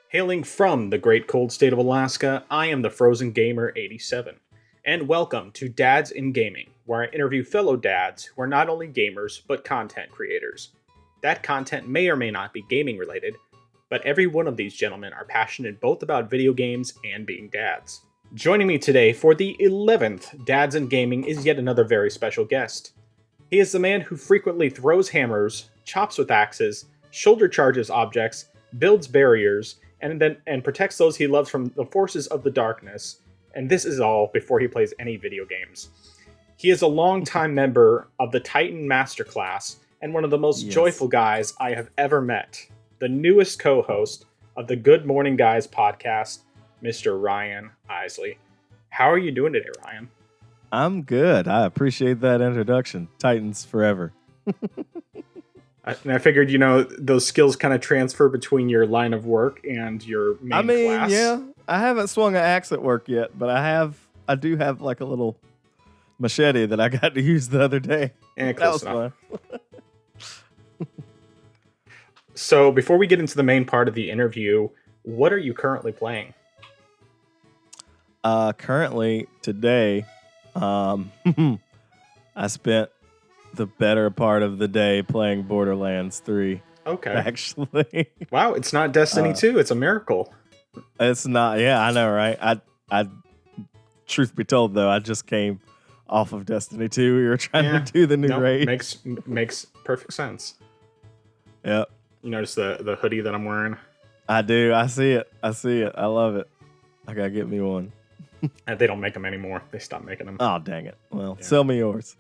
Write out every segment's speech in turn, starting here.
Hailing from the great cold state of Alaska, I am the Frozen Gamer 87. And welcome to Dads in Gaming, where I interview fellow dads who are not only gamers, but content creators. That content may or may not be gaming related, but every one of these gentlemen are passionate both about video games and being dads. Joining me today for the 11th Dads in Gaming is yet another very special guest. He is the man who frequently throws hammers, chops with axes, shoulder charges objects, builds barriers, and protects those he loves from the forces of the darkness. And this is all before he plays any video games. He is a longtime member of the Titan Masterclass and one of the most joyful guys I have ever met. The newest co-host of the Good Morning Guys podcast, Mr. Ryan Isley. How are you doing today, Ryan? I'm good. I appreciate that introduction. Titans forever. And I figured, those skills kind of transfer between your line of work and your main class. Yeah. I haven't swung an axe at work yet, but I do have like a little machete that I got to use the other day. And that was fun. So before we get into the main part of the interview, what are you currently playing? Currently today, I spent the better part of the day playing Borderlands 3. Okay. Actually. Wow, it's not Destiny 2. It's a miracle. It's not. Yeah, I know, right? I truth be told, though, I just came off of Destiny 2. We were trying to do the new raid. Makes perfect sense. Yep. You notice the hoodie that I'm wearing? I do. I see it. I love it. I gotta get me one. They don't make them anymore. They stopped making them. Oh, dang it. Well, sell me yours.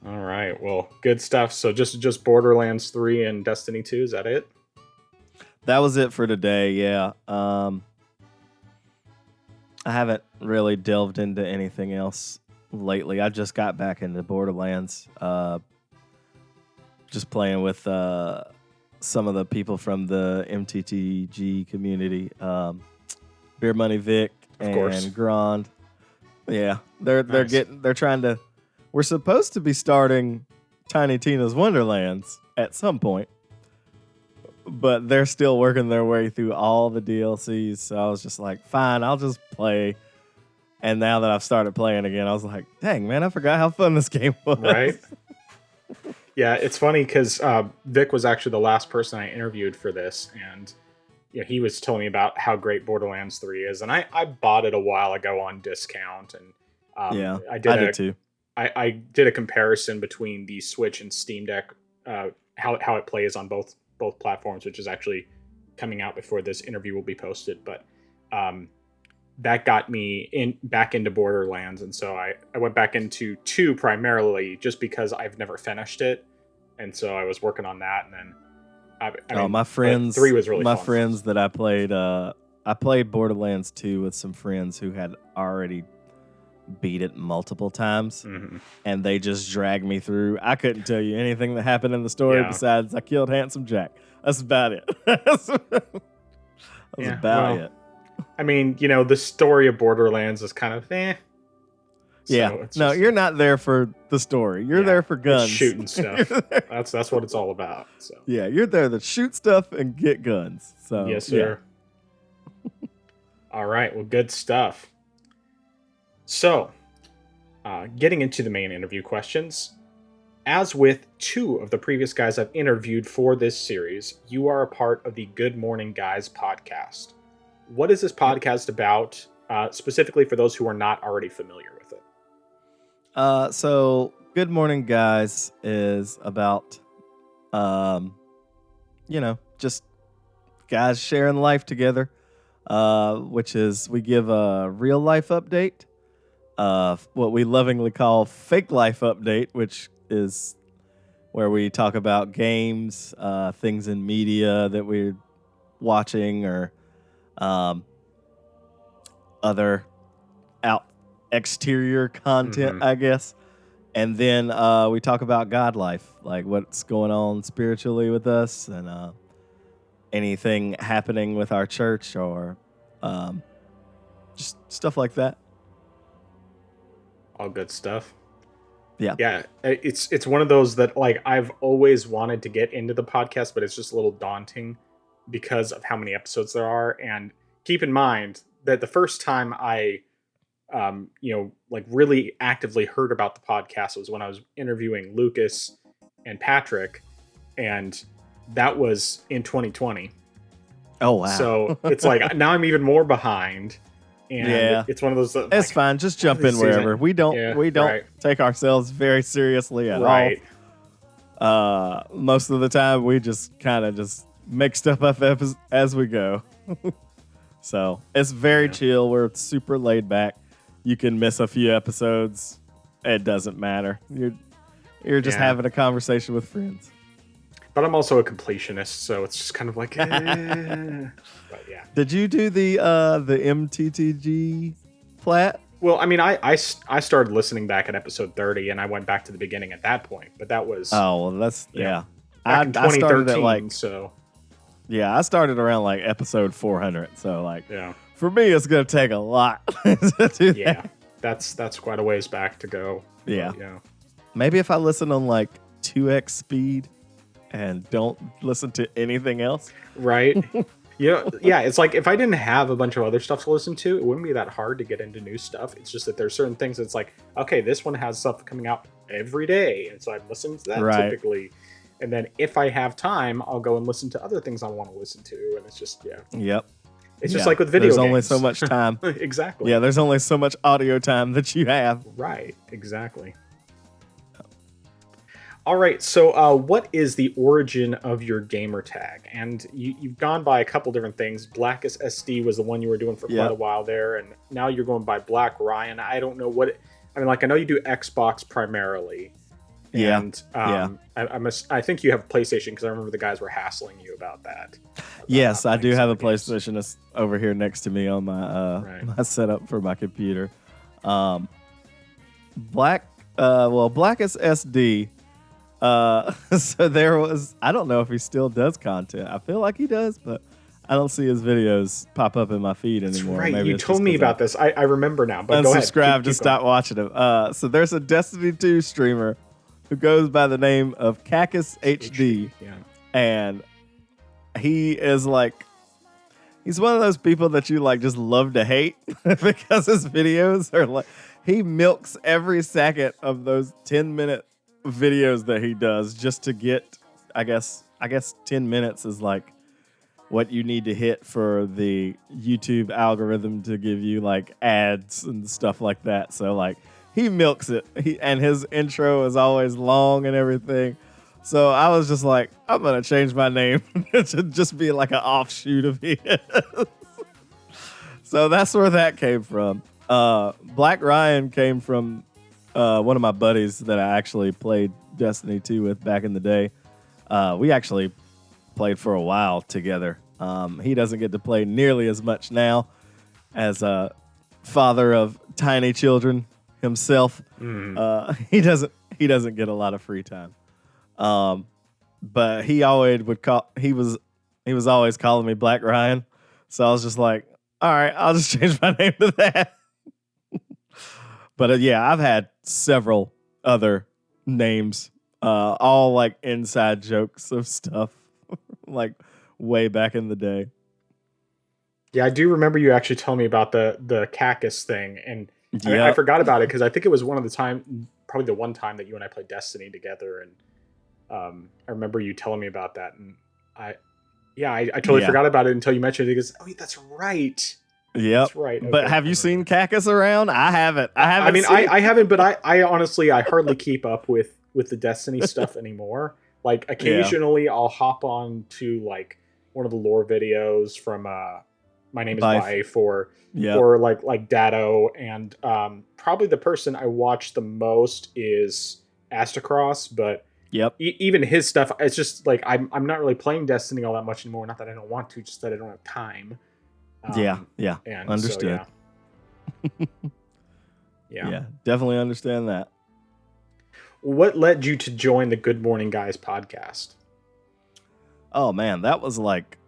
All right. Well, good stuff. So just Borderlands 3 and Destiny 2, is that it? That was it for today, yeah. I haven't really delved into anything else lately. I just got back into Borderlands. Just playing with some of the people from the MTTG community. Beer Money Vic and Grand. Yeah, they're trying to. We're supposed to be starting Tiny Tina's Wonderlands at some point, but they're still working their way through all the DLCs. So I was just like, fine, I'll just play. And now that I've started playing again, I was like, dang, man, I forgot how fun this game was. Right? Yeah, it's funny because Vic was actually the last person I interviewed for this, and he was telling me about how great Borderlands 3 is, and I bought it a while ago on discount, and I did too. I did a comparison between the Switch and Steam Deck, how it plays on both platforms, which is actually coming out before this interview will be posted. But that got me back into Borderlands, and so I went back into 2 primarily just because I've never finished it, and so I was working on that, and then my friends 3 was really my fun. Friends that I played Borderlands 2 with some friends who had already beat it multiple times, and they just dragged me through. I couldn't tell you anything that happened in the story besides I killed Handsome Jack. That's about it. That's about it. I mean, the story of Borderlands is kind of So you're not there for the story. You're there for guns. It's shooting stuff. That's what it's all about. So yeah, you're there to shoot stuff and get guns. So yes, sir. Yeah. All right. Well, good stuff. So, getting into the main interview questions. As with 2 of the previous guys I've interviewed for this series, you are a part of the Good Morning Guys podcast. What is this podcast about, specifically for those who are not already familiar with it? So Good Morning Guys is about, just guys sharing life together, which is we give a real life update, what we lovingly call fake life update, which is where we talk about games, things in media that we're watching, or other exterior content, I guess. And then we talk about God life, like what's going on spiritually with us, and anything happening with our church, or just stuff like that. All good stuff. Yeah. It's one of those that like I've always wanted to get into the podcast, but it's just a little daunting because of how many episodes there are. And keep in mind that the first time I like really actively heard about the podcast was when I was interviewing Lucas and Patrick, and that was in 2020. Oh wow! So it's like now I'm even more behind, and it's one of those. It's like, fine. Just jump in wherever. We don't take ourselves very seriously at all. Most of the time, we just kind of just make stuff up as we go. So it's very chill. We're super laid back. You can miss a few episodes. It doesn't matter. You're just having a conversation with friends. But I'm also a completionist, so it's just kind of like, But yeah. Did you do the MTTG plat? Well, I mean, I started listening back at episode 30, and I went back to the beginning at that point. But that was that's back in 2013. I started at I started around like episode 400. So for me, it's gonna take a lot to do that. That's quite a ways back to go. Yeah. Maybe if I listen on like 2x speed and don't listen to anything else. Right. It's like if I didn't have a bunch of other stuff to listen to, it wouldn't be that hard to get into new stuff. It's just that there's certain things that's like, okay, this one has stuff coming out every day. And so I'm listening to that typically. And then if I have time, I'll go and listen to other things I want to listen to. And it's just, Yep. It's just like with video games. There's only so much time. Exactly. Yeah, there's only so much audio time that you have. Right. Exactly. All right, so what is the origin of your gamer tag? And you've gone by a couple different things. BlackisSD was the one you were doing for quite a while there, and now you're going by Black Ryan. I don't know I know you do Xbox primarily. And I think you have PlayStation because I remember the guys were hassling you about that. Yes, I do have a PlayStation that's over here next to me on my my setup for my computer. BlackisSD. So there was, I don't know if he still does content. I feel like he does, but I don't see his videos pop up in my feed anymore. That's right. Maybe you told me about this. I remember now, but go ahead. Unsubscribe to stop watching him. So there's a Destiny 2 streamer who goes by the name of BlackisSD. And he is like, he's one of those people that you like just love to hate because his videos are like, he milks every second of those 10-minute videos that he does just to get, I guess 10 minutes is like what you need to hit for the YouTube algorithm to give you like ads and stuff like that. So like he milks it. And his intro is always long and everything. So I was just like, I'm gonna change my name to just be like an offshoot of his. So that's where that came from. Black Ryan came from one of my buddies that I actually played Destiny 2 with back in the day. We actually played for a while together. He doesn't get to play nearly as much now as a father of tiny children himself. He doesn't get a lot of free time. But he always would he was always calling me Black Ryan. So I was just like, all right, I'll just change my name to that. But I've had several other names, all like inside jokes of stuff, like way back in the day. Yeah, I do remember you actually telling me about the cactus thing, and I forgot about it because I think it was probably the one time that you and I played Destiny together, and I remember you telling me about that, and I totally forgot about it until you mentioned it. Because that's right. Yep. That's right. Okay. But have you seen Cactus around? I haven't. I haven't, but I honestly, I hardly keep up with the Destiny stuff animo. Like occasionally I'll hop on to like one of the lore videos from My Name is Life or like Datto, and probably the person I watch the most is Astacross, but even his stuff, it's just like I'm not really playing Destiny all that much anymore. Not that I don't want to, just that I don't have time. And understood. So, yeah, definitely understand that. What led you to join the Good Morning Guys podcast? Oh man, that was like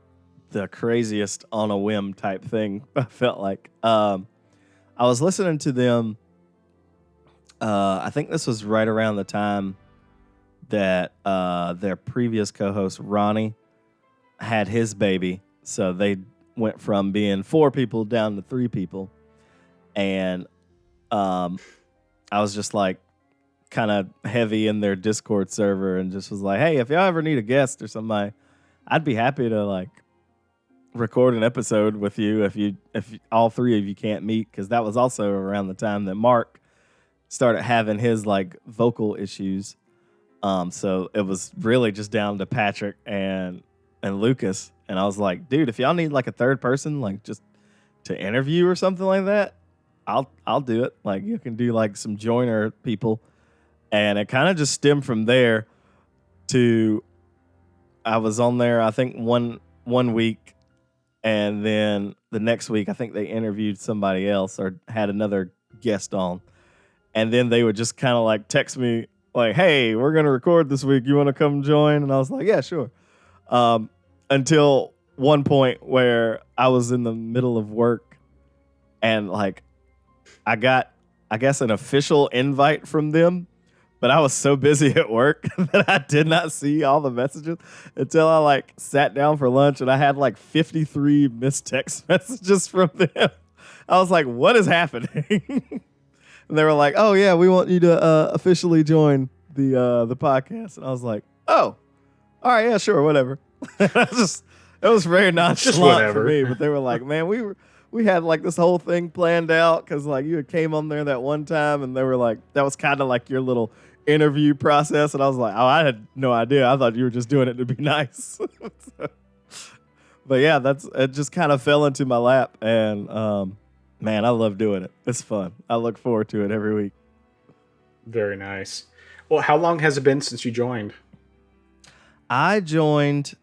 the craziest on a whim type thing. I felt like I was listening to them I think this was right around the time that their previous co-host Ronnie had his baby, so they went from being 4 people down to 3 people, and I was just like kind of heavy in their Discord server, and just was like, hey, if y'all ever need a guest or somebody, I'd be happy to like record an episode with you if all 3 of you can't meet, because that was also around the time that Mark started having his like vocal issues. So it was really just down to Patrick and Lucas, and I was like, dude, if y'all need like a third person, like just to interview or something like that, I'll do it. Like you can do like some joiner people, and it kind of just stemmed from there to I was on there I think one week, and then the next week I think they interviewed somebody else or had another guest on, and then they would just kind of like text me like, hey, we're going to record this week. You want to come join? And I was like, yeah, sure. Until one point where I was in the middle of work, and like I got, I guess, an official invite from them, but I was so busy at work that I did not see all the messages until I like sat down for lunch, and I had like 53 missed text messages from them. I was like, what is happening? And they were like, "Oh yeah, we want you to officially join the podcast." And I was like, "Oh, all right, yeah, sure, whatever." It was very nonchalant for me. But they were like, "Man, we had like this whole thing planned out because like you had came on there that one time, and they were like, that was kind of like your little interview process." And I was like, "Oh, I had no idea. I thought you were just doing it to be nice." But yeah, it just kind of fell into my lap, and man, I love doing it. It's fun. I look forward to it every week. Very nice. Well, how long has it been since you joined? I joined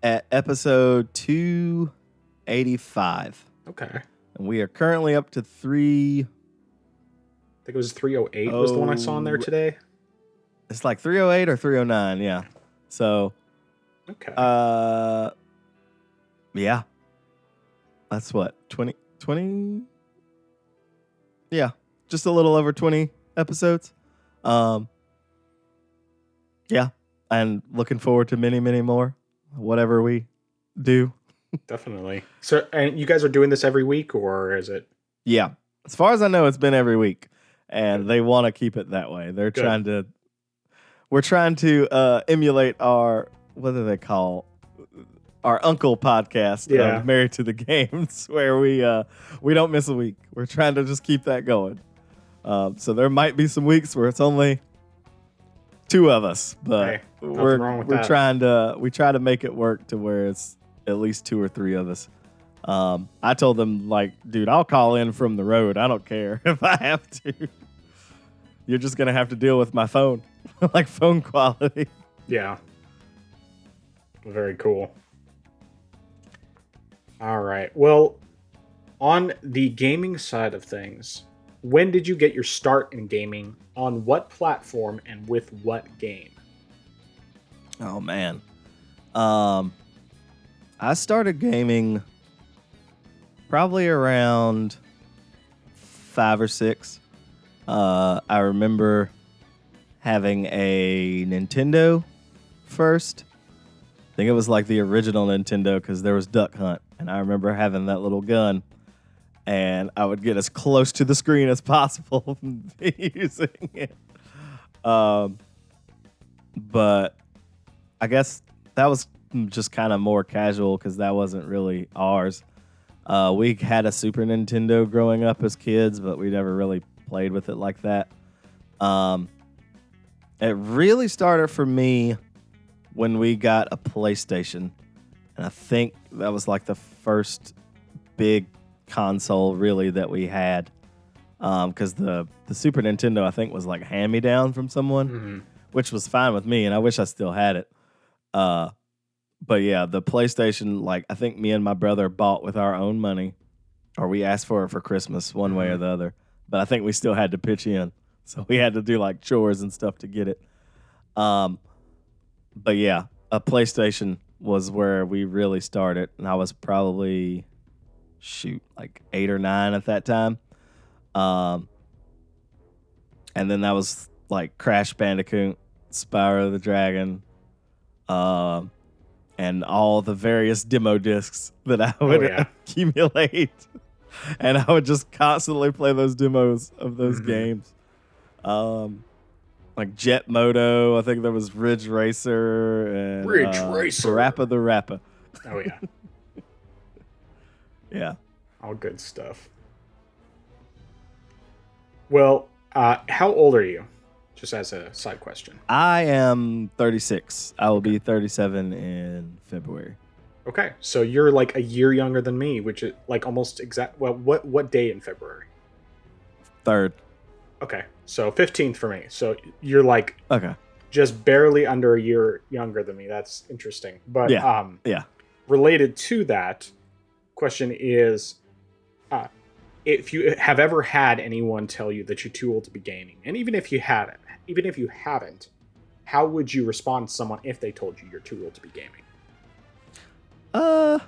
at episode 285. Okay. And we are currently up to 3. I think it was 308 was the one I saw in there today. It's like 308 or 309, yeah. So, okay. Yeah. That's what, 20? Yeah, just a little over 20 episodes. Yeah, and looking forward to many, many more, whatever we do. Definitely. So, and you guys are doing this every week, or is it? Yeah, as far as I know, it's been every week, and they want to keep it that way. We're trying to emulate our, what do they call our uncle podcast, Married to the Games, where we don't miss a week. We're trying to just keep that going. So there might be some weeks where it's only 2 of us, but we're trying to make it work to where it's at least 2 or 3 of us. I told them, like, dude, I'll call in from the road. I don't care if I have to. You're just gonna have to deal with my phone, like phone quality. Yeah. Very cool. All right. Well, on the gaming side of things, when did you get your start in gaming? On what platform and with what game? Oh man. I started gaming probably around 5 or 6. I remember having a Nintendo first. I think it was like the original Nintendo because there was Duck Hunt. And I remember having that little gun. And I would get as close to the screen as possible using it. But I guess that was just kind of more casual because that wasn't really ours. We had a Super Nintendo growing up as kids, but we never really played with it like that. It really started for me when we got a PlayStation. And I think that was like the first big console really that we had. Because the Super Nintendo, I think, was like hand-me-down from someone, which was fine with me, and I wish I still had it. But yeah, the PlayStation, like, I think me and my brother bought with our own money, or we asked for it for Christmas one way or the other. But I think we still had to pitch in. So we had to do like chores and stuff to get it. But yeah, a PlayStation was where we really started. And I was probably, like 8 or 9 at that time. And then that was like Crash Bandicoot, Spyro the Dragon, and all the various demo discs that I would accumulate. And I would just constantly play those demos of those games. Like Jet Moto, I think there was Ridge Racer and Parappa the Rappa. Oh yeah. Yeah. All good stuff. Well, how old are you? Just as a side question. I am 36. I will be 37 in February. Okay, so you're like a year younger than me, which is like almost exact. Well, what day in February? 3rd. Okay, so 15th for me. So you're like just barely under a year younger than me. That's interesting. But related to that, question is, if you have ever had anyone tell you that you're too old to be gaming, and even if you haven't, how would you respond to someone if they told you you're too old to be gaming? I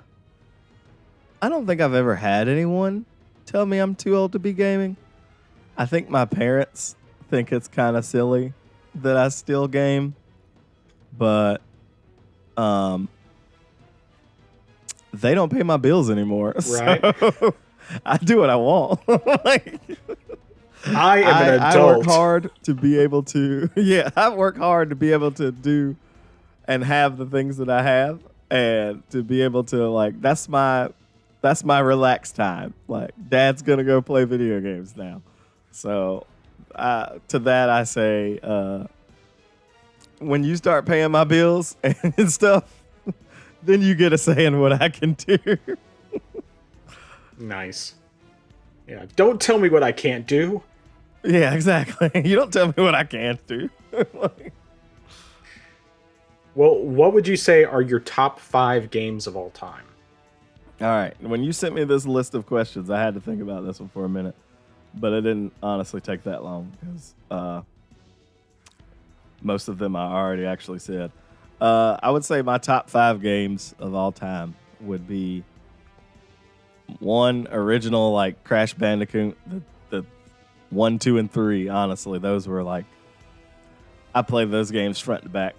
don't think I've ever had anyone tell me I'm too old to be gaming. I think my parents think it's kind of silly that I still game, but they don't pay my bills anymore. Right. So I do what I want. I am an adult. I work hard to be able to. Yeah, I work hard to be able to do and have the things that I have, and to be able to like. That's my relaxed time. Like, Dad's gonna go play video games now. So, to that I say, when you start paying my bills and stuff, then you get a say in what I can do. Nice. Yeah. Don't tell me what I can't do. Yeah, exactly. You don't tell me what I can't do. Well, what would you say are your top 5 games of all time? All right. When you sent me this list of questions, I had to think about this one for a minute, but it didn't honestly take that long because most of them I already actually said. I would say my top 5 games of all time would be one original, like Crash Bandicoot, the 1, 2, and 3. Honestly, those were like, I played those games front to back,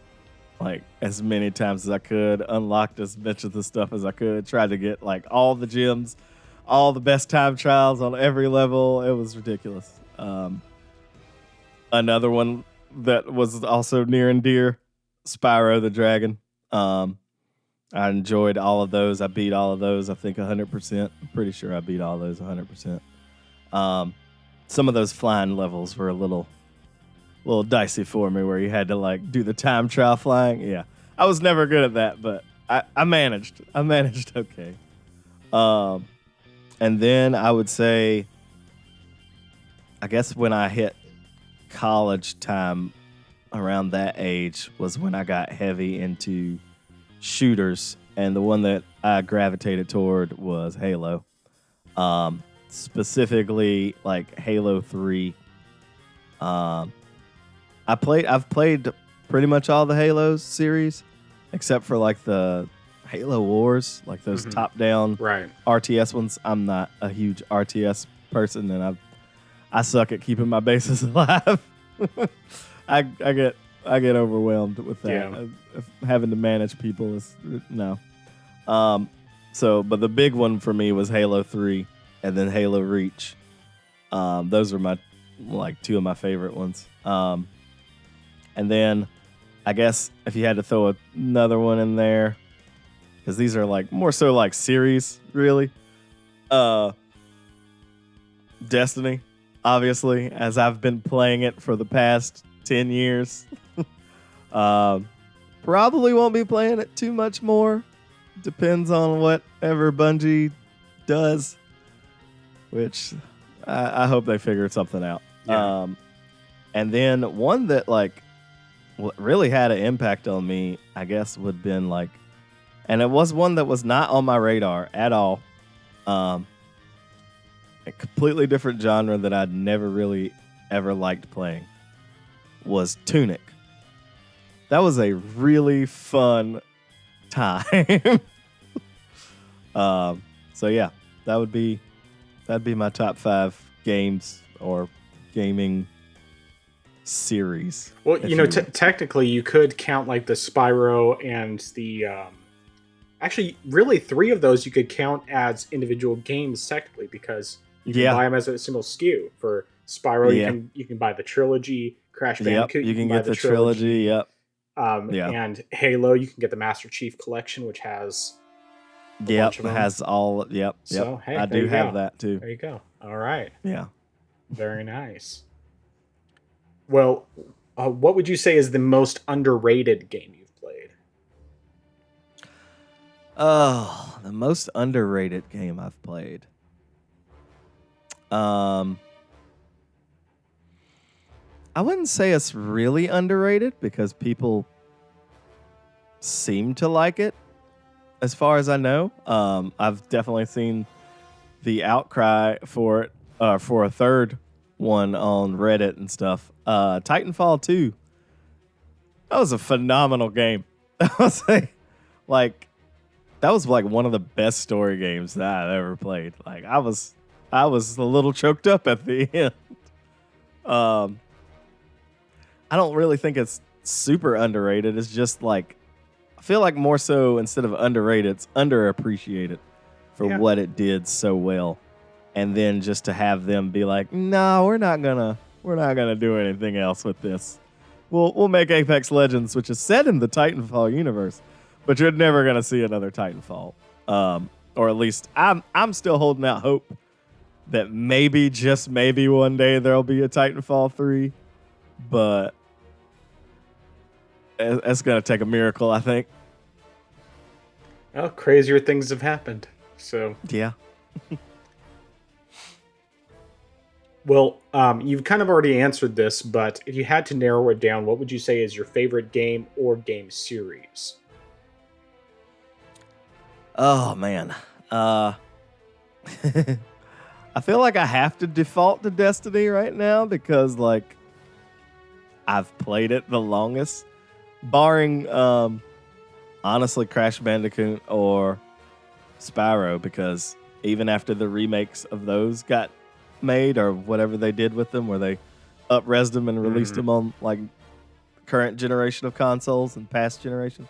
like as many times as I could, unlocked as much of the stuff as I could, tried to get like all the gems, all the best time trials on every level. It was ridiculous. Another one that was also near and dear, Spyro the Dragon. I enjoyed all of those. I beat all of those, I think 100%. I'm pretty sure I beat all those 100%. Some of those flying levels were a little dicey for me, where you had to like do the time trial flying. Yeah, I was never good at that, but I managed. I managed okay. And then I would say, I guess when I hit college time, around that age was when I got heavy into shooters, and the one that I gravitated toward was Halo. Specifically like Halo 3. I've played pretty much all the Halo series, except for like the Halo Wars, like those top-down RTS ones. I'm not a huge RTS person, and I suck at keeping my bases alive. I get overwhelmed with that. Yeah. Having to manage people is no. But the big one for me was Halo 3, and then Halo Reach. Those are my like 2 of my favorite ones. And then I guess if you had to throw another one in there, because these are like more so like series, really. Destiny, obviously, as I've been playing it for the past 10 years. Probably won't be playing it too much more. Depends on whatever Bungie does, which I hope they figure something out. Yeah. And then one that like what really had an impact on me, I guess, would have been like, and it was one that was not on my radar at all. A completely different genre that I'd never really ever liked playing was Tunic. That was a really fun time. So yeah, that'd be my top 5 games or gaming series. Well, technically you could count like the Spyro and the actually really 3 of those you could count as individual games technically, because you can buy them as a single SKU. For Spyro you can buy the trilogy, Crash Bandicoot you can get the trilogy, and Halo you can get the Master Chief Collection, which has has all So, hey, I do have that too. There you go. All right. Yeah. Very nice. Well, what would you say is the most underrated game you've played? Oh, the most underrated game I've played. I wouldn't say it's really underrated because people seem to like it, as far as I know. I've definitely seen the outcry for it, for a third one on Reddit and stuff. Titanfall 2. That was a phenomenal game. That was like one of the best story games that I've ever played. Like I was a little choked up at the end. I don't really think it's super underrated. It's just like, I feel like more so instead of underrated, it's underappreciated for what it did so well. And then just to have them be like, no, we're not gonna do anything else with this. We'll make Apex Legends, which is set in the Titanfall universe, but you're never gonna see another Titanfall. Or at least I'm still holding out hope that maybe, just maybe, one day there'll be a Titanfall 3. But it's going to take a miracle, I think. Well, crazier things have happened. So yeah. Well, you've kind of already answered this, but if you had to narrow it down, what would you say is your favorite game or game series? Oh, man. I feel like I have to default to Destiny right now because, like, I've played it the longest, barring, honestly, Crash Bandicoot or Spyro, because even after the remakes of those got made, or whatever they did with them, where they up-resed them and released them on, like, current generation of consoles and past generation,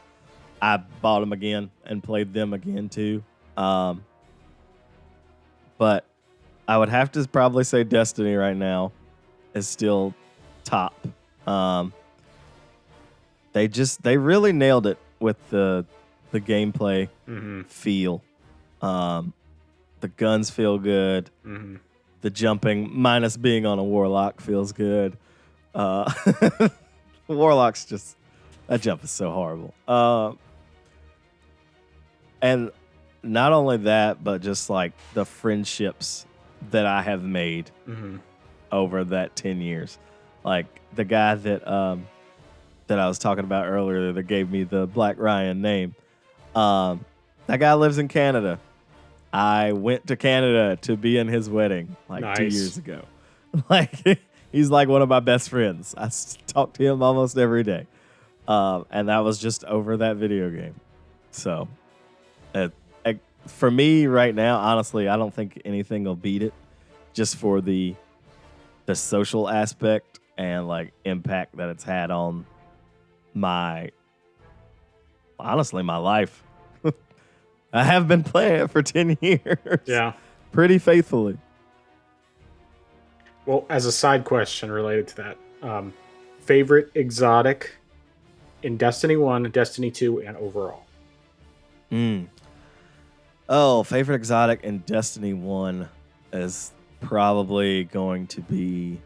I bought them again and played them again, too. But I would have to probably say Destiny right now is still top. They really nailed it with the gameplay feel. The guns feel good. The jumping, minus being on a warlock, feels good. Warlock's just, that jump is so horrible. And not only that, but just like the friendships that I have made over that 10 years. Like the guy that I was talking about earlier that gave me the Black Ryan name. That guy lives in Canada. I went to Canada to be in his wedding like 2 years ago. Like he's like one of my best friends. I talk to him almost every day. And that was just over that video game. So for me right now, honestly, I don't think anything will beat it, just for the social aspect and like impact that it's had on my life. I have been playing it for 10 years. Yeah. Pretty faithfully. Well, as a side question related to that, favorite exotic in Destiny 1, Destiny 2, and overall? Oh, favorite exotic in Destiny 1 is probably going to be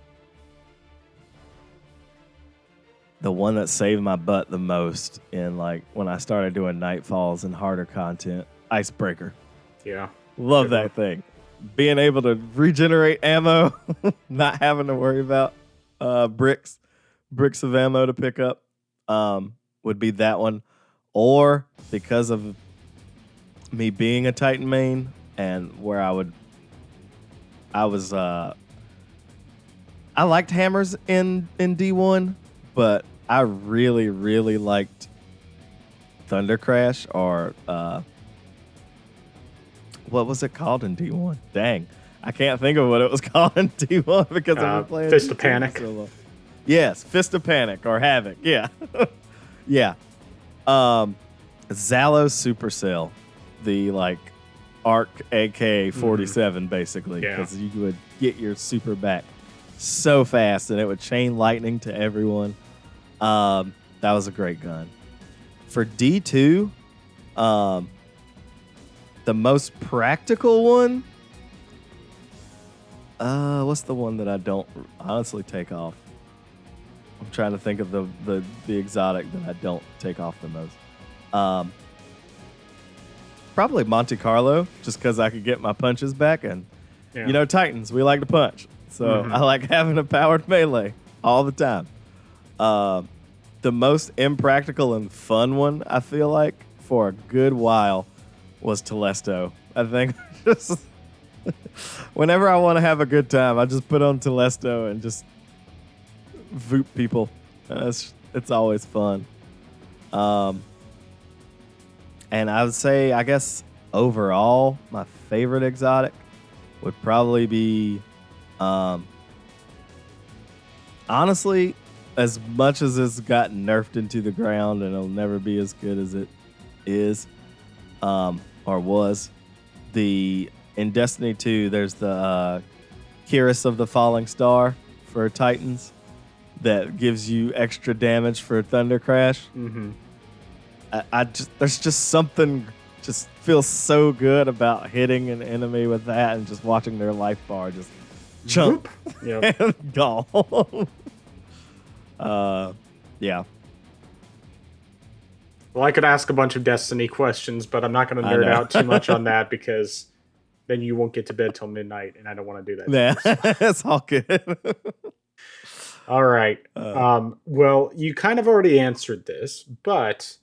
the one that saved my butt the most in, like, when I started doing Nightfalls and harder content. Icebreaker. Yeah. Love that thing. Being able to regenerate ammo, not having to worry about bricks of ammo to pick up, would be that one. Or because of me being a Titan main and where I liked hammers in D1, but I really, really liked Thunder Crash, or what was it called in D1? Dang, I can't think of what it was called in D1 because I've been playing Fist of Panic. So long. Yes, Fist of Panic or Havoc. Yeah. Yeah. Zalo Supercell, the like ARC AK-47 basically, because you would get your super back so fast and it would chain lightning to everyone. That was a great gun. For D2, the most practical one, what's the one that I don't honestly take off? I'm trying to think of the exotic that I don't take off the most. Probably Monte Carlo, just because I could get my punches back. And, you know, Titans, we like to punch. So I like having a powered melee all the time. The most impractical and fun one, I feel like, for a good while was Telesto. I think just whenever I want to have a good time, I just put on Telesto and just voop people. It's always fun. And I would say, I guess, overall, my favorite exotic would probably be, honestly, as much as it's gotten nerfed into the ground and it'll never be as good as it is, or was, in Destiny 2, there's the Kyrus of the Falling Star for Titans that gives you extra damage for Thunder Crash. There's just something just feels so good about hitting an enemy with that and just watching their life bar just jump and gone. Yeah. Well, I could ask a bunch of Destiny questions, but I'm not going to nerd out too much on that because then you won't get to bed till midnight, and I don't want to do that. Yeah, that's all good. All right. Well, you kind of already answered this, but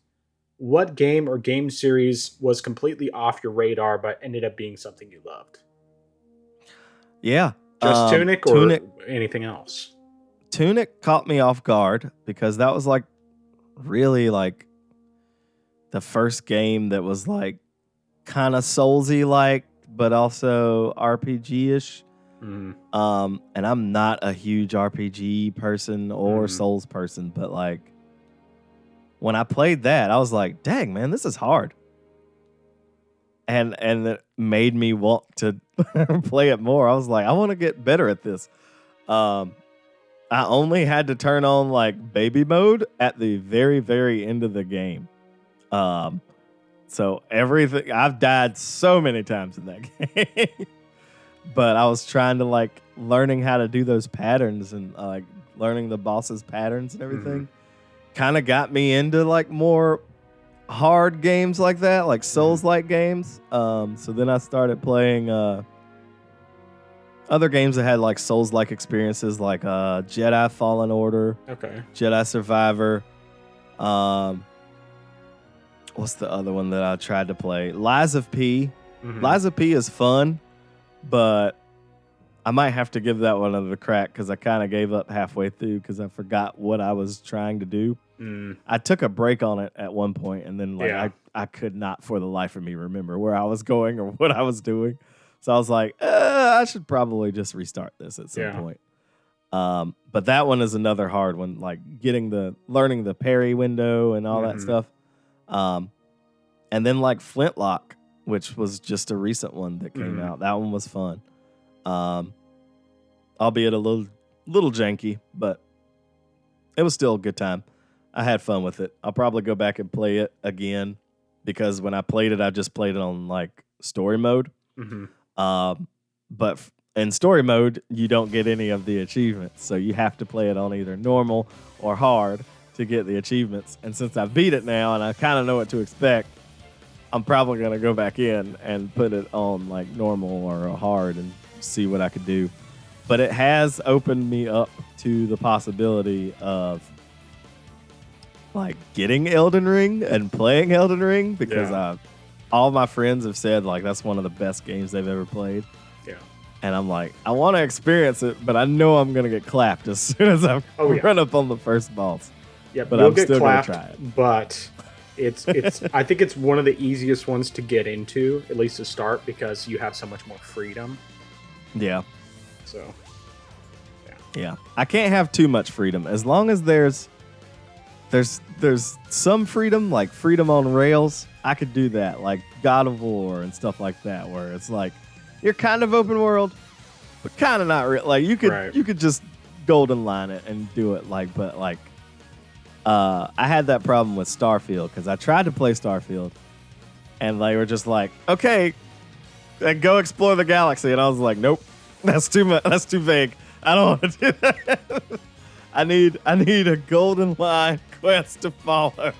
what game or game series was completely off your radar but ended up being something you loved? Yeah. Just Tunic or anything else? Tunic caught me off guard because that was like really like the first game that was like kind of Soulsy like, but also RPG-ish. And I'm not a huge RPG person or Souls person, but like when I played that, I was like, dang, man, this is hard. And it made me want to play it more. I was like, I want to get better at this. I only had to turn on like baby mode at the very, very end of the game. So everything, I've died so many times in that game. But I was trying to like learning how to do those patterns and like learning the boss's patterns and everything. Kind of got me into like more hard games like that, like Souls-like games. So then I started playing other games that had like Souls-like experiences, like Jedi Fallen Order, Jedi Survivor. What's the other one that I tried to play? Lies of P. Lies of P is fun, but I might have to give that one another crack because I kind of gave up halfway through because I forgot what I was trying to do. I took a break on it at one point, and then like I could not for the life of me remember where I was going or what I was doing. So I was like, I should probably just restart this at some point. But that one is another hard one, like learning the parry window and all that stuff. And then like Flintlock, which was just a recent one that came out. That one was fun. Albeit a little janky, but it was still a good time. I had fun with it. I'll probably go back and play it again because when I played it, I just played it on like story mode. But in story mode, you don't get any of the achievements. So you have to play it on either normal or hard to get the achievements. And since I beat it now and I kind of know what to expect, I'm probably going to go back in and put it on like normal or hard and see what I could do. But it has opened me up to the possibility of like getting Elden Ring and playing Elden Ring because all my friends have said like that's one of the best games they've ever played. And I'm like, I want to experience it, but I know I'm going to get clapped as soon as I run up on the first boss. Yeah, but you'll I'm get still going to clapped, try it. But it's I think it's one of the easiest ones to get into, at least to start, because you have so much more freedom. Yeah. So, Yeah. I can't have too much freedom. As long as there's some freedom, like freedom on rails, I could do that. Like God of War and stuff like that, where it's like you're kind of open world, but kind of not real. Like you could just golden line it and do it. I had that problem with Starfield because I tried to play Starfield, and they were just like, okay, go explore the galaxy, and I was like, nope, that's too much. That's too vague. I don't want to do that. I need a golden line quest to follow.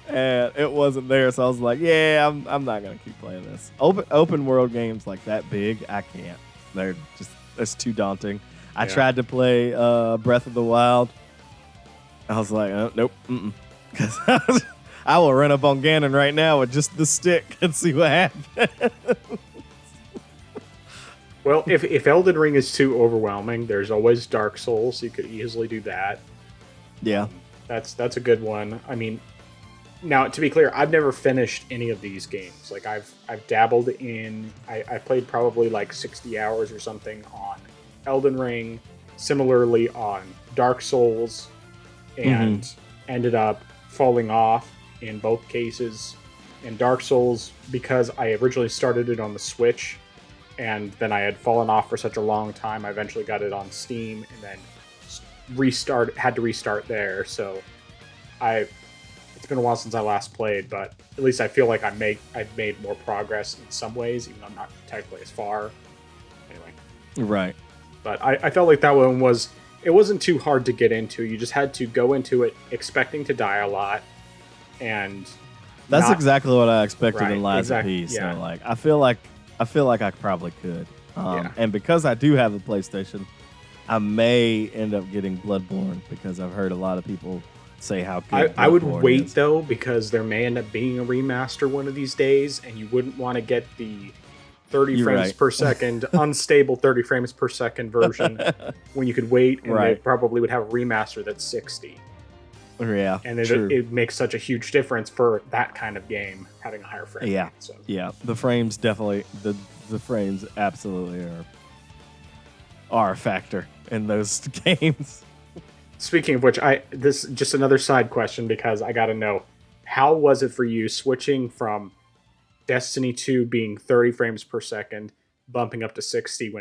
And it wasn't there, so I was like, yeah, I'm not gonna keep playing this. Open world games like that big, I can't. It's too daunting. I tried to play Breath of the Wild. I was like, nope, because I will run up on Ganon right now with just the stick and see what happens. Well, if Elden Ring is too overwhelming, there's always Dark Souls. You could easily do that. Yeah. That's a good one. I mean, now to be clear, I've never finished any of these games. Like I've dabbled in. I played probably like 60 hours or something on Elden Ring, similarly on Dark Souls, and ended up falling off in both cases. In Dark Souls, because I originally started it on the Switch, and then I had fallen off for such a long time, I eventually got it on Steam, and then had to restart there. So it's been a while since I last played, but at least I feel like I've made more progress in some ways, even though I'm not technically as far. Anyway. Right. But I felt like that one it wasn't too hard to get into. You just had to go into it expecting to die a lot, and that's exactly what I expected in Lies of exactly, P. yeah. So like I feel like I probably could. And because I do have a PlayStation, I may end up getting Bloodborne because I've heard a lot of people say how good I would Bloodborne wait is. though, because there may end up being a remaster one of these days, and you wouldn't want to get the 30 frames per second, unstable 30 frames per second version when you could wait, and they probably would have a remaster that's 60. Yeah, and it makes such a huge difference for that kind of game having a higher frame rate. So. Yeah, the frames definitely the frames absolutely are a factor in those games. Speaking of which, this just another side question, because I got to know, how was it for you switching from Destiny 2 being 30 frames per second, bumping up to 60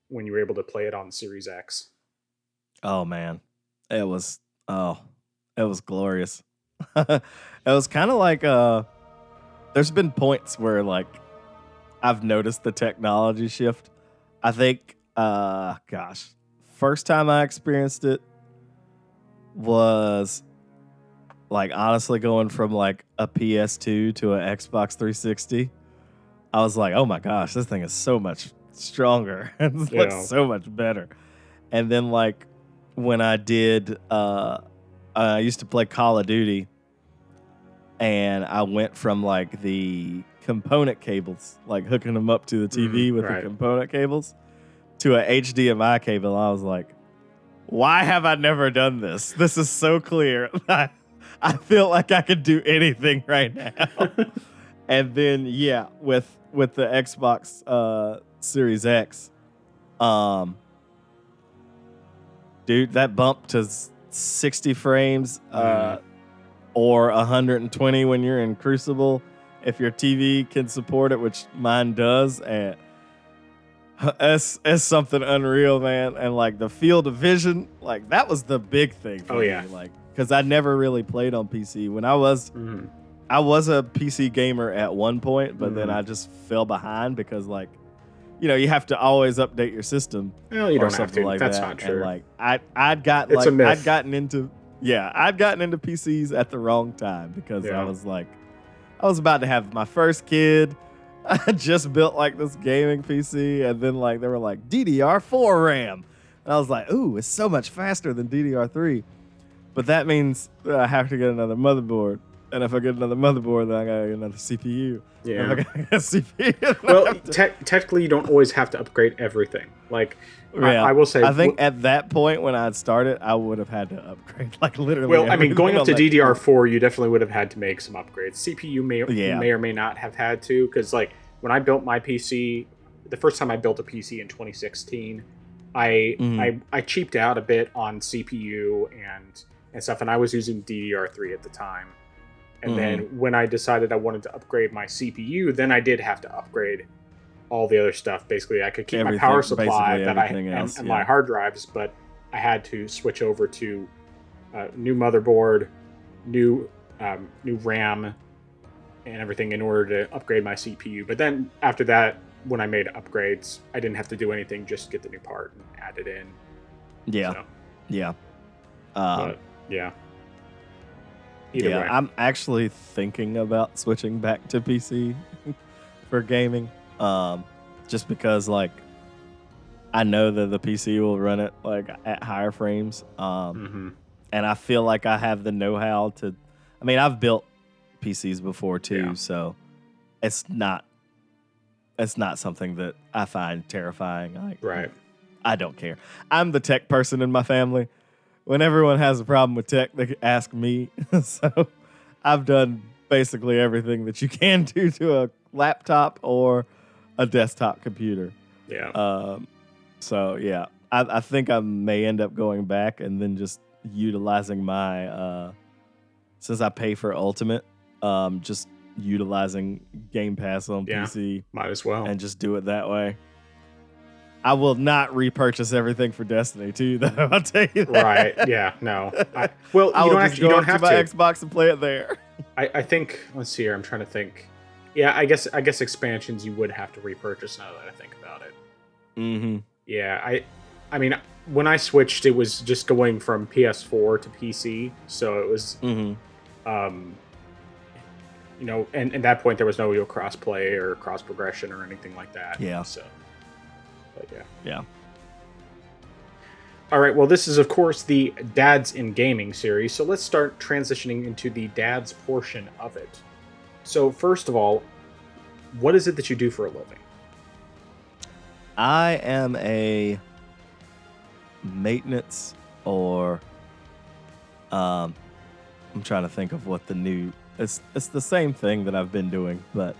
when you were able to play it on Series X? Oh man, it was glorious. It was kind of like there's been points where like I've noticed the technology shift. I think first time I experienced it was like honestly going from like a PS2 to an Xbox 360. I was like, oh my gosh, this thing is so much stronger. It looks so much better. And then like when I did I used to play Call of Duty, and I went from like the component cables, like hooking them up to the TV with the component cables, to an HDMI cable. I was like, why have I never done this? This is so clear. I feel like I could do anything right now. And then with the Xbox Series X, dude, that bump to 60 frames or 120 when you're in Crucible, if your TV can support it, which mine does, and it's something unreal, man. And like the field of vision, like that was the big thing for me. Like, because I never really played on PC. When I was a PC gamer at one point, but then I just fell behind because like, you know, you have to always update your system. Well, you or don't have something to. like That's that. not true. And like I'd gotten into PCs at the wrong time because I was about to have my first kid. I just built like this gaming PC, and then like they were like DDR4 RAM, and I was like, ooh, it's so much faster than DDR3. But that means that I have to get another motherboard. And if I get another motherboard, then I gotta get another CPU. Yeah. If I get a CPU, well, technically, you don't always have to upgrade everything. Like, I will say, I think at that point when I'd started, I would have had to upgrade, like literally. Well, I mean, going up to DDR4, you definitely would have had to make some upgrades. CPU may or may not have had to, because like when I built my PC, the first time I built a PC in 2016, I cheaped out a bit on CPU and stuff, and I was using DDR3 at the time. And then when I decided I wanted to upgrade my CPU, then I did have to upgrade all the other stuff. Basically, I could keep my power supply that and my hard drives, but I had to switch over to new motherboard, new RAM, and everything in order to upgrade my CPU. But then after that, when I made upgrades, I didn't have to do anything, just get the new part and add it in. Yeah. So, yeah. Yeah. Either way. I'm actually thinking about switching back to PC for gaming. Just because like I know that the PC will run it like at higher frames. And I feel like I have the know-how to, I mean, I've built PCs before too, so it's not something that I find terrifying. Like, right. I don't care. I'm the tech person in my family. When everyone has a problem with tech, they ask me. So I've done basically everything that you can do to a laptop or a desktop computer. Yeah. So yeah, I think I may end up going back and then just utilizing my since I pay for Ultimate, just utilizing Game Pass on PC. Might as well. And just do it that way. I will not repurchase everything for Destiny 2, though. I'll tell you that. Right? Yeah. No. You don't have my to. Xbox and play it there. I think. Let's see here. I'm trying to think. Yeah. I guess expansions you would have to repurchase now that I think about it. Mm-hmm. Yeah. I mean, when I switched, it was just going from PS4 to PC, so it was. You know, and at that point there was no cross play or cross progression or anything like that. Yeah. So. But yeah. Yeah. All right. Well, this is, of course, the Dads in Gaming series. So let's start transitioning into the dads portion of it. So first of all, what is it that you do for a living? I am a maintenance or I'm trying to think of what the new it's the same thing that I've been doing, but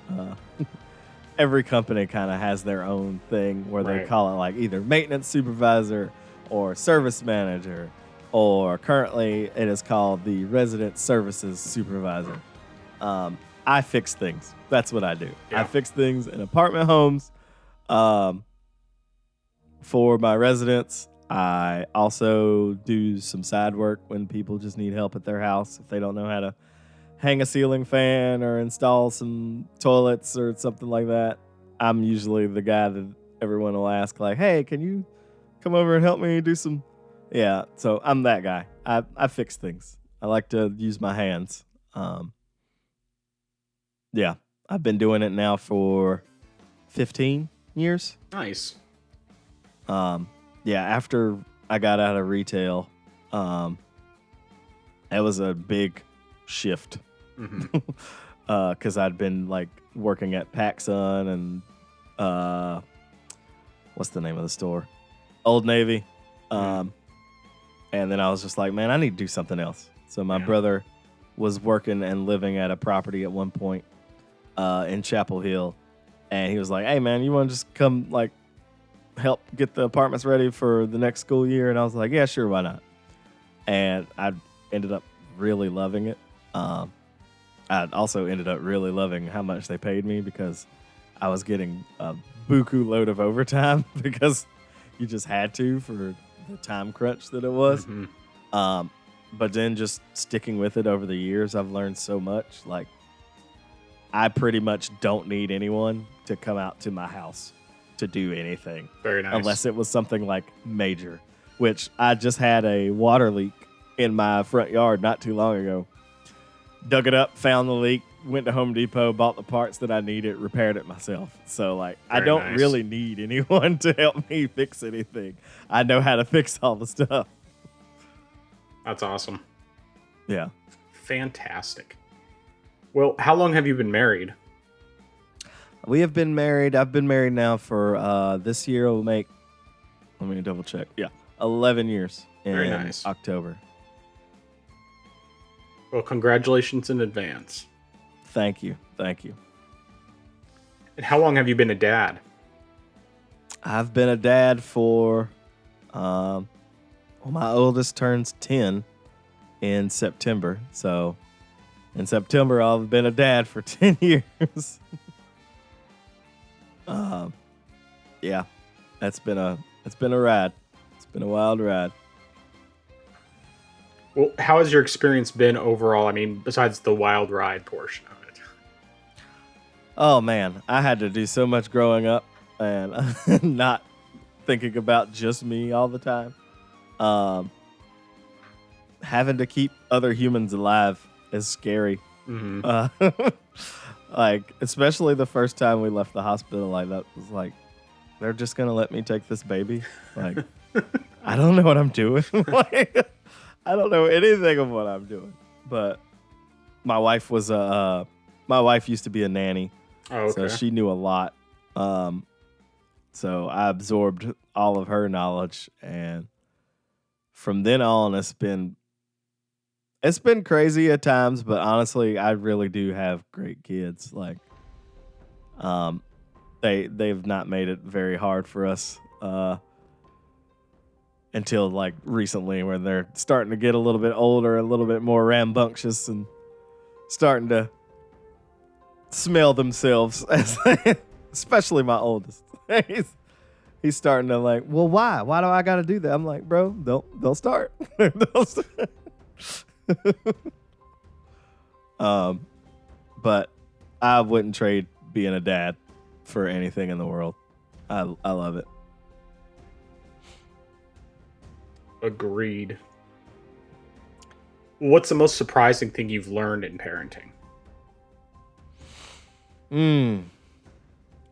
every company kind of has their own thing where they call it like either maintenance supervisor or service manager, or currently it is called the resident services supervisor. I fix things. That's what I do. Yeah. I fix things in apartment homes for my residents. I also do some side work when people just need help at their house if they don't know how to hang a ceiling fan or install some toilets or something like that. I'm usually the guy that everyone will ask, like, hey, can you come over and help me do some? Yeah, so I'm that guy. I fix things. I like to use my hands. Yeah, I've been doing it now for 15 years. Nice. Yeah, after I got out of retail, it was a big shift. Because I'd been like working at PacSun and what's the name of the store? Old Navy. And then I was just like, man, I need to do something else. So my brother was working and living at a property at one point in Chapel Hill. And he was like, hey, man, you want to just come like help get the apartments ready for the next school year? And I was like, yeah, sure, why not? And I ended up really loving it. I also ended up really loving how much they paid me because I was getting a buku load of overtime because you just had to for the time crunch that it was. But then just sticking with it over the years, I've learned so much. Like, I pretty much don't need anyone to come out to my house to do anything. Very nice. Unless it was something like major, which I just had a water leak in my front yard not too long ago. Dug it up, found the leak, went to Home Depot, bought the parts that I needed, repaired it myself. So, like, I don't really need anyone to help me fix anything. I know how to fix all the stuff. That's awesome. Yeah. Fantastic. Well, how long have you been married? We have been married. I've been married now for this year will make, let me double check. Yeah, 11 years in October. Well, congratulations in advance. Thank you. Thank you. And how long have you been a dad? I've been a dad for Well, my oldest turns 10 in September. So in September, I'll have been a dad for 10 years. Yeah, it's been a ride. It's been a wild ride. Well, how has your experience been overall? I mean, besides the wild ride portion of it. Oh man, I had to do so much growing up and not thinking about just me all the time. Having to keep other humans alive is scary. Mm-hmm. Like, especially the first time we left the hospital, like that was like, they're just gonna let me take this baby. Like, I don't know what I'm doing. Like, I don't know anything of what I'm doing. But my wife was my wife used to be a nanny, so she knew a lot. So I absorbed all of her knowledge, and from then on, it's been crazy at times. But honestly, I really do have great kids. Like, they've not made it very hard for us until like recently, when they're starting to get a little bit older, a little bit more rambunctious, and starting to smell themselves. Especially my oldest. He's starting to like, well, why? Why do I got to do that? I'm like, bro, don't start. Don't start. But I wouldn't trade being a dad for anything in the world. I love it. Agreed. What's the most surprising thing you've learned in parenting?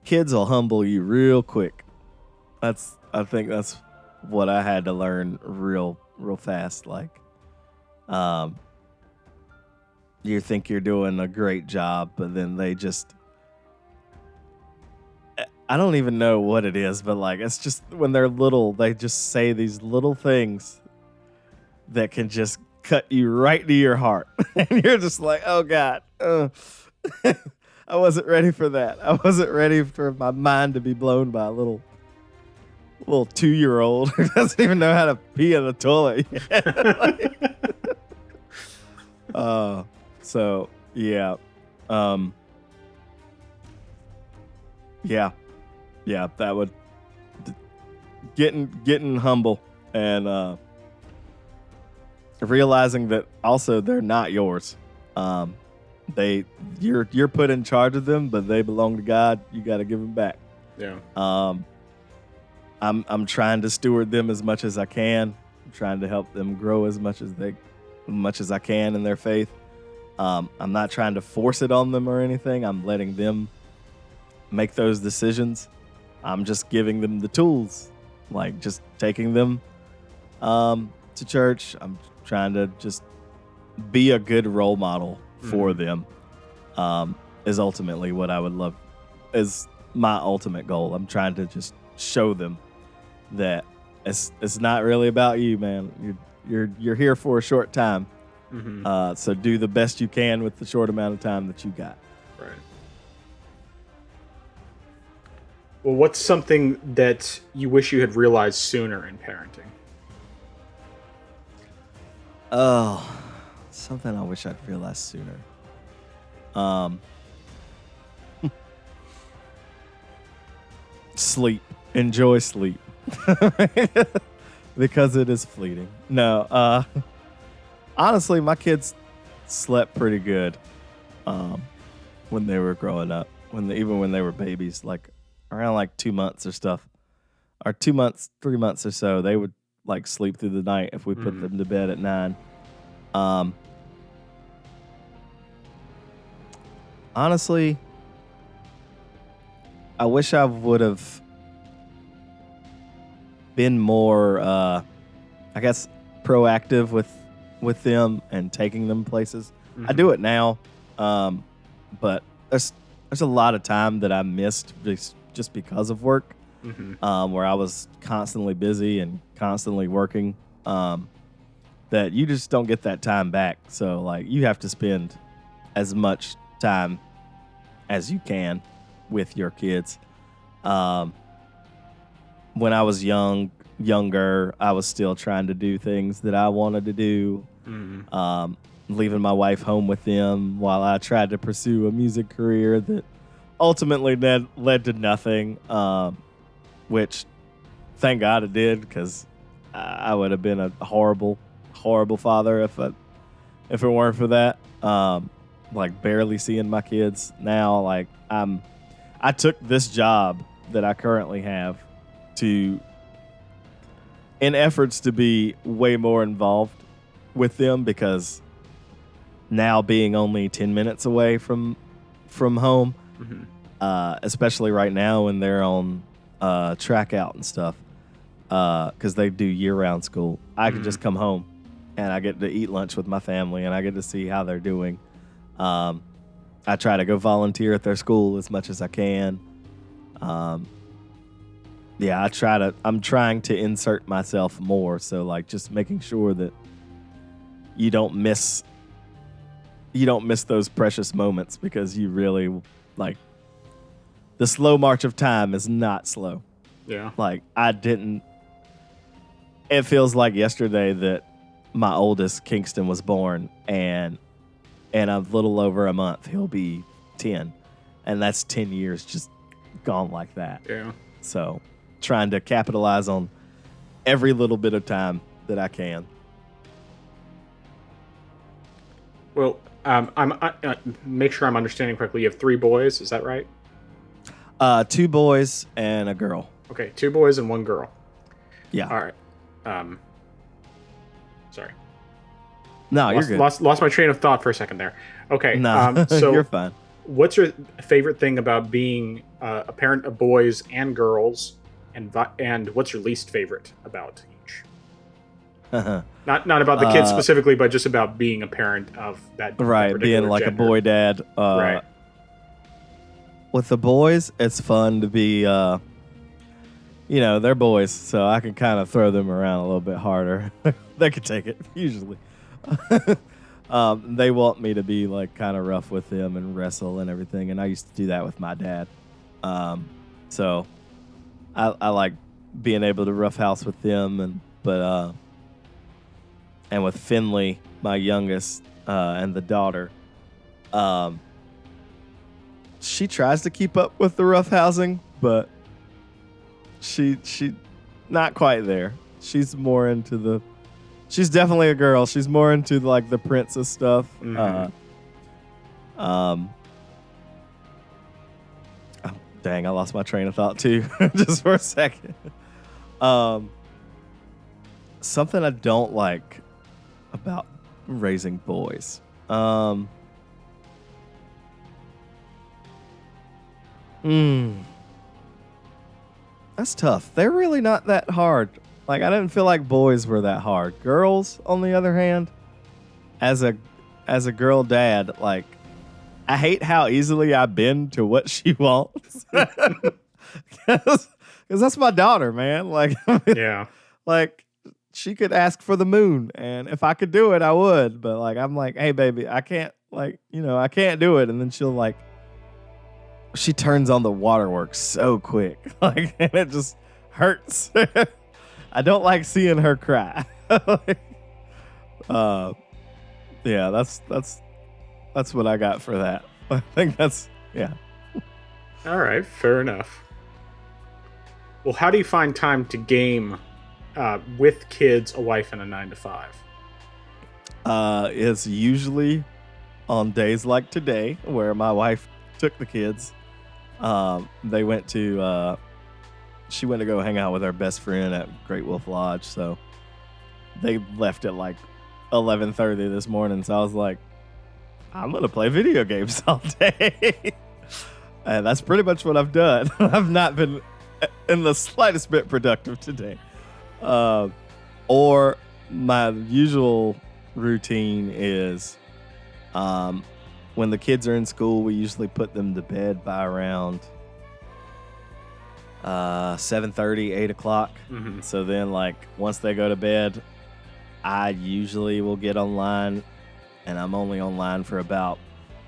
Kids will humble you real quick. I think that's what I had to learn real fast. Like, you think you're doing a great job, but then they just, I don't even know what it is, but like, it's just when they're little, they just say these little things that can just cut you right to your heart. And you're just like, oh God, I wasn't ready for that. I wasn't ready for my mind to be blown by a little 2-year-old who doesn't even know how to pee in the toilet yet. So yeah. Yeah, that would getting humble and realizing that also they're not yours. You're put in charge of them, but they belong to God. You got to give them back. Yeah. I'm trying to steward them as much as I can. I'm trying to help them grow as much as I can in their faith. I'm not trying to force it on them or anything. I'm letting them make those decisions. I'm just giving them the tools, like just taking them to church. I'm trying to just be a good role model for them. Is ultimately what I would love, is my ultimate goal. I'm trying to just show them that it's not really about you, man. You're here for a short time. So do the best you can with the short amount of time that you got. Right. Well, what's something that you wish you had realized sooner in parenting? Oh, something I wish I'd realized sooner. Sleep. Enjoy sleep. Because it is fleeting. No, honestly, my kids slept pretty good when they were growing up. Even when they were babies, like around like 2 months or stuff, or 2 months, 3 months or so, they would like sleep through the night if we put them to bed at 9. Honestly, I wish I would have been more, I guess, proactive with them and taking them places. I do it now, but there's a lot of time that I missed just because of work, where I was constantly busy and constantly working, that you just don't get that time back. So like you have to spend as much time as you can with your kids. When I was young, younger, I was still trying to do things that I wanted to do. Leaving my wife home with them while I tried to pursue a music career that ultimately led to nothing, which thank God it did, because I would have been a horrible, horrible father if it weren't for that. Like barely seeing my kids now. Like I took this job that I currently have in efforts to be way more involved with them, because now being only 10 minutes away from home, especially right now when they're on track out and stuff, because they do year-round school, I can just come home and I get to eat lunch with my family and I get to see how they're doing. I try to go volunteer at their school as much as I can. I'm trying to insert myself more, so like just making sure that you don't miss those precious moments, because you really, like, the slow march of time is not slow. Yeah. Like, it feels like yesterday that my oldest, Kingston, was born, and in a little over a month, he'll be 10. And that's 10 years just gone like that. Yeah. So, trying to capitalize on every little bit of time that I can. Well, make sure I'm understanding correctly. You have 3 boys, is that right? 2 boys and a girl. Okay, 2 boys and 1 girl. Yeah. All right. Sorry. No, you're good. Lost my train of thought for a second there. Okay. No, so you're fine. What's your favorite thing about being a parent of boys and girls, and what's your least favorite about each? Not about the kids specifically, but just about being a parent of that. Right, being like gender. a boy dad. Right. With the boys, it's fun to be, they're boys, so I can kind of throw them around a little bit harder. They can take it, usually. They want me to be like kind of rough with them and wrestle and everything, and I used to do that with my dad. So I like being able to roughhouse with them, and with Finley, my youngest, and the daughter, she tries to keep up with the roughhousing, but she not quite there. She's definitely a girl. She's more into like the princess stuff. Oh, dang, I lost my train of thought too, just for a second. Something I don't like about raising boys. That's tough. They're really not that hard. Like, I didn't feel like boys were that hard. Girls, on the other hand, as a girl dad, like, I hate how easily I bend to what she wants. Because that's my daughter, man. Like, yeah. Like, she could ask for the moon, and if I could do it, I would. But like, I'm like, hey, baby, I can't. Like, I can't do it. And then she turns on the waterworks so quick, like, and it just hurts. I don't like seeing her cry. Yeah, that's what I got for that. I think yeah. All right, fair enough. Well, how do you find time to game with kids, a wife, and a 9-to-5? It's usually on days like today where my wife took the kids. She went to go hang out with her best friend at Great Wolf Lodge, so they left at like 11:30 this morning. So I was like, I'm gonna play video games all day. And that's pretty much what I've done. I've not been in the slightest bit productive today. Or my usual routine is, when the kids are in school, we usually put them to bed by around 7:30, 8 o'clock. Mm-hmm. So then, like, once they go to bed, I usually will get online, and I'm only online for about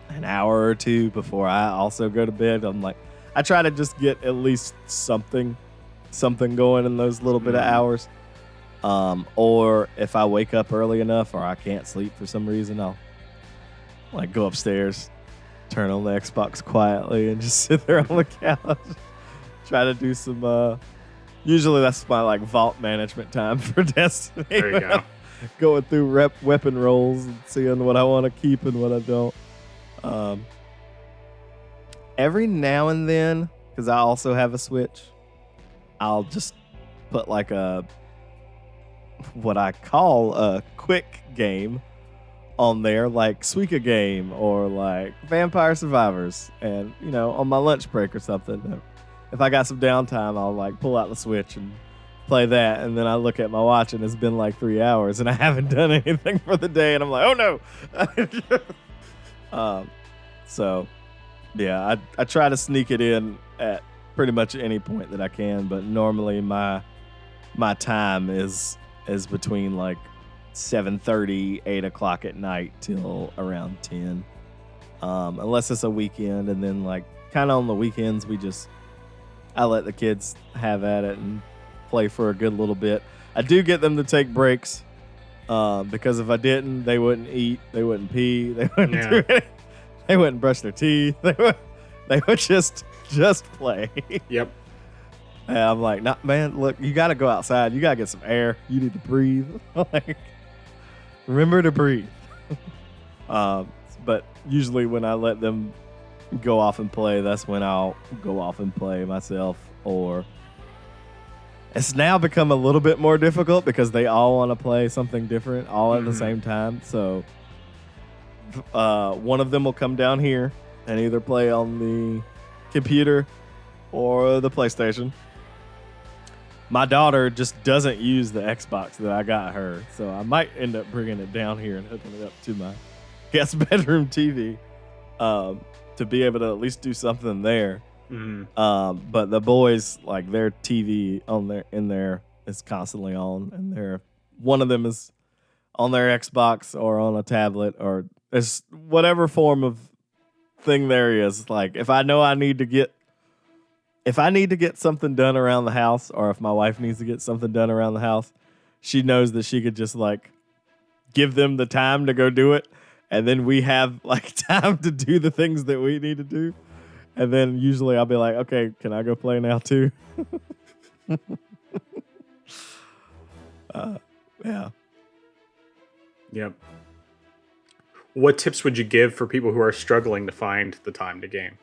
an hour or two before I also go to bed. I'm like, I try to just get at least something something going in those little bit of hours. Or if I wake up early enough or I can't sleep for some reason, I'll like go upstairs, turn on the Xbox quietly and just sit there on the couch. Try to do some, usually that's my like vault management time for Destiny. There you go. Going through weapon rolls and seeing what I want to keep and what I don't. Every now and then, because I also have a Switch, I'll just put like what I call a quick game on there, like Suika Game or like Vampire Survivors. And, you know, on my lunch break or something, if I got some downtime, I'll like pull out the Switch and play that. And then I look at my watch and it's been like 3 hours and I haven't done anything for the day. And I'm like, oh no. So yeah, I try to sneak it in at pretty much any point that I can. But normally my time is between like 7:30, 8 o'clock at night till around 10. Unless it's a weekend, and then like kind of on the weekends I let the kids have at it and play for a good little bit. I do get them to take breaks because if I didn't, they wouldn't eat, they wouldn't pee, they wouldn't do anything. They wouldn't brush their teeth. They would just play. Yep. And I'm like, nah, man, look, you got to go outside. You got to get some air. You need to breathe. Like, remember to breathe. But usually when I let them go off and play, that's when I'll go off and play myself. Or it's now become a little bit more difficult because they all want to play something different all at the same time. So one of them will come down here and either play on the computer or the PlayStation. My daughter just doesn't use the Xbox that I got her, so I might end up bringing it down here and hooking it up to my guest bedroom TV to be able to at least do something there. But the boys, like their TV in there is constantly on, and one of them is on their Xbox or on a tablet or it's whatever form of thing there is. Like if I know I need to get something done around the house, or if my wife needs to get something done around the house, she knows that she could just like give them the time to go do it. And then we have like time to do the things that we need to do. And then usually I'll be like, okay, can I go play now too? Yeah. Yep. What tips would you give for people who are struggling to find the time to game?